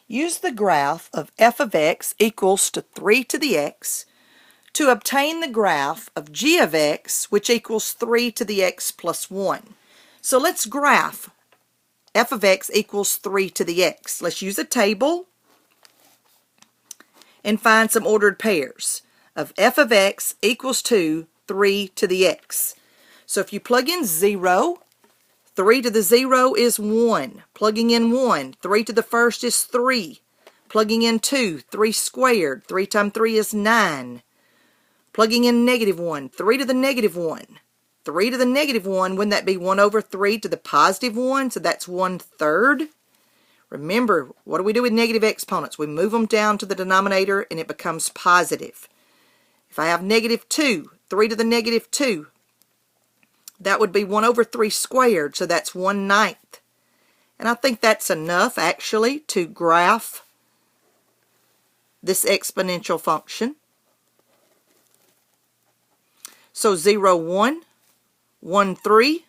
Use the graph of f of x equals to 3 to the x to obtain the graph of g of x, which equals 3 to the x plus 1. So let's graph f of x equals 3 to the x. Let's use a table and find some ordered pairs of f of x equals to 3 to the x. So if you plug in 0, 3 to the 0 is 1. Plugging in 1, 3 to the first is 3. Plugging in 2, 3 squared. 3 times 3 is 9. Plugging in negative 1, 3 to the negative 1. 3 to the negative 1, wouldn't that be 1 over 3 to the positive 1? So that's 1/3. Remember, what do we do with negative exponents? We move them down to the denominator and it becomes positive. If I have negative 2, 3 to the negative 2, that would be 1 over 3 squared, so that's 1/9. And I think that's enough, actually, to graph this exponential function. So 0, 1, 1, 3,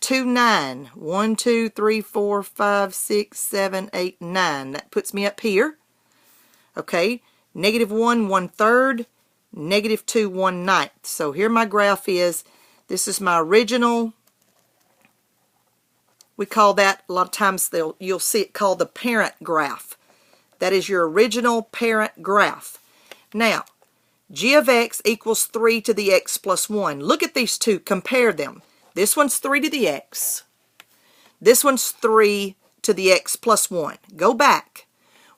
2, 9, 1, 2, 3, 4, 5, 6, 7, 8, 9. That puts me up here. Okay, negative 1, 1/3, negative 2, 1/9. So here my graph is. This is my original. We call that, a lot of times you'll see it called the parent graph. That is your original parent graph. Now, g of x equals 3 to the x plus 1. Look at these two. Compare them. This one's 3 to the x. This one's 3 to the x plus 1. Go back.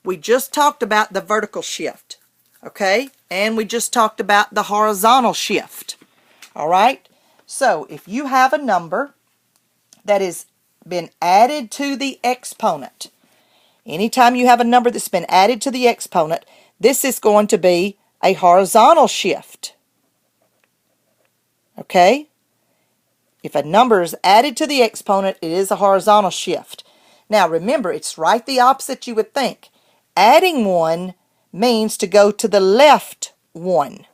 We just talked about the vertical shift. Okay? And we just talked about the horizontal shift. All right? So, if you have a number that has been added to the exponent, anytime you have a number that's been added to the exponent, this is going to be a horizontal shift. Okay? If a number is added to the exponent, it is a horizontal shift. Now, remember, it's right the opposite you would think. Adding 1 means to go to the left 1.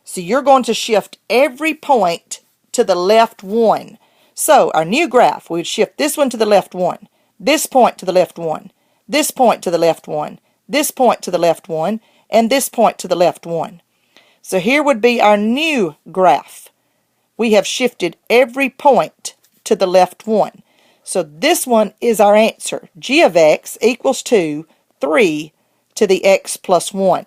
So, you're going to shift every point to the left 1. So, our new graph, we would shift this one to the left 1, this point to the left 1, this point to the left 1, this point to the left 1, and this point to the left 1. So, here would be our new graph. We have shifted every point to the left 1. So, this one is our answer. G of x equals to 3 to the x plus 1.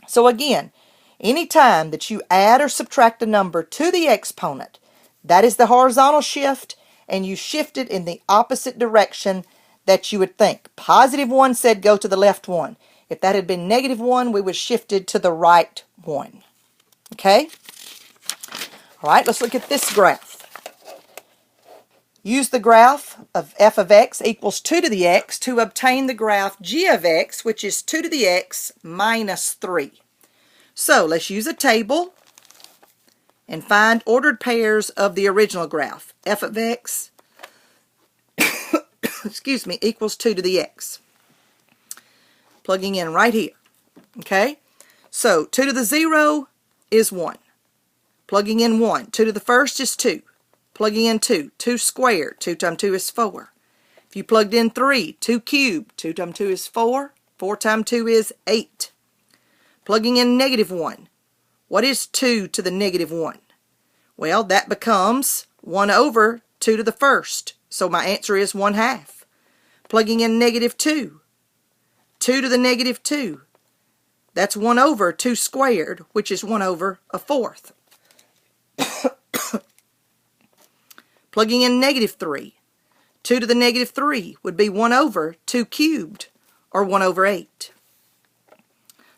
So, again, anytime that you add or subtract a number to the exponent, that is the horizontal shift, and you shift it in the opposite direction that you would think. Positive 1 said go to the left 1. If that had been negative 1, we would shift it to the right 1. Okay? All right, let's look at this graph. Use the graph of f of x equals 2 to the x to obtain the graph g of x, which is 2 to the x minus 3. So, let's use a table and find ordered pairs of the original graph. F of x excuse me, equals 2 to the x. Plugging in right here. Okay? So, 2 to the 0 is 1. Plugging in 1. 2 to the first is 2. Plugging in 2. 2 squared. 2 times 2 is 4. If you plugged in 3, 2 cubed. 2 times 2 is 4. 4 times 2 is 8. Plugging in negative 1. What is 2 to the negative 1? Well, that becomes 1 over 2 to the first. So my answer is 1/2. Plugging in negative 2. 2 to the negative 2. That's 1 over 2 squared, which is 1 over a fourth. Plugging in negative 3. 2 to the negative 3 would be 1 over 2 cubed, or 1 over 8.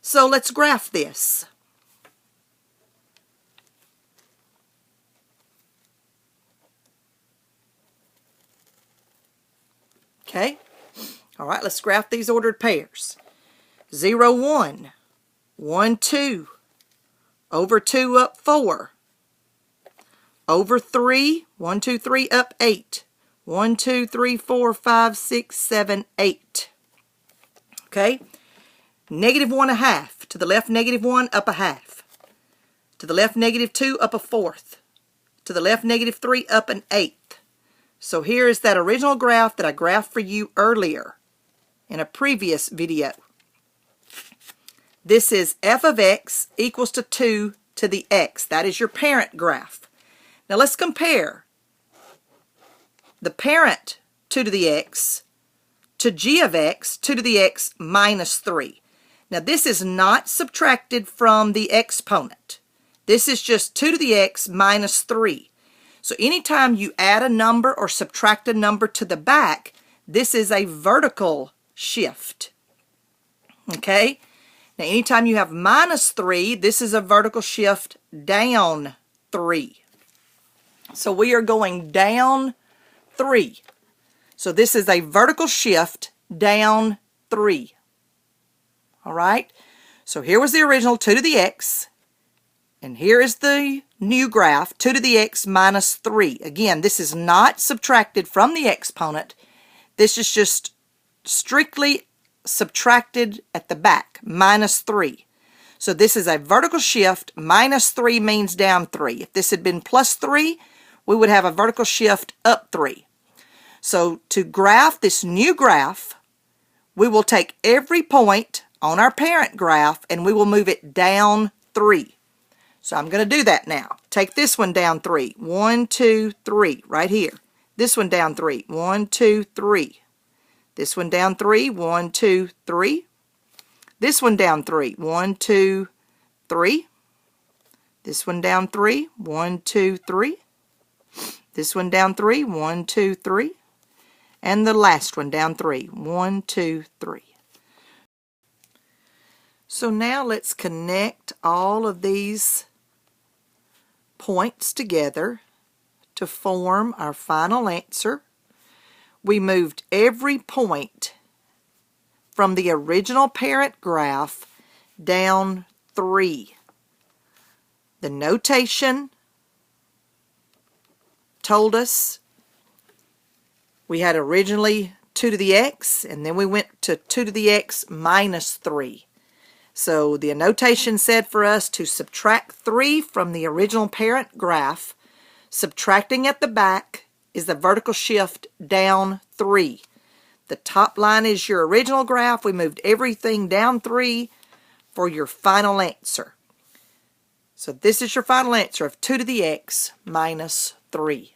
So let's graph this. Okay? All right, let's graph these ordered pairs. 0, 1, 1, 2, over 2 up 4, over 3, 1, 2, 3 up 8, 1, 2, 3, 4, 5, 6, 7, 8. Okay? Negative 1/2. To the left, negative 1, up 1/2. To the left, negative 2, up 1/4. To the left, negative 3, up 1/8. So here is that original graph that I graphed for you earlier. in a previous video. This is f of x equals to 2 to the x. That is your parent graph. Now let's compare the parent 2 to the x to g of x 2 to the x minus 3. Now this is not subtracted from the exponent. This is just 2 to the x minus 3. So anytime you add a number or subtract a number to the back, this is a vertical shift. Okay? Now anytime you have minus 3, this is a vertical shift down 3. So we are going down 3. So this is a vertical shift down 3. All right? So here was the original 2 to the x. And here is the new graph, 2 to the x minus 3. Again, this is not subtracted from the exponent. This is just strictly subtracted at the back, minus 3. So this is a vertical shift. Minus 3 means down 3. If this had been plus 3, we would have a vertical shift up 3. So to graph this new graph, we will take every point on our parent graph and we will move it down 3. So I'm going to do that now. Take this one down 3. 1, 2, 3, right here. This one down 3. 1, 2, 3. This one down 3. 1, 2, 3. This one down 3. 1, 2, 3. This one down 3. 1, 2, 3. This one down 3. 1, 2, 3. And the last one down 3. 1, 2, 3. So now let's connect all of these points together to form our final answer. We moved every point from the original parent graph down 3. The notation told us we had originally 2 to the x, and then we went to 2 to the x minus 3. So the notation said for us to subtract 3 from the original parent graph. Subtracting at the back is the vertical shift down 3. The top line is your original graph. We moved everything down 3 for your final answer. So this is your final answer of 2 to the x minus 3.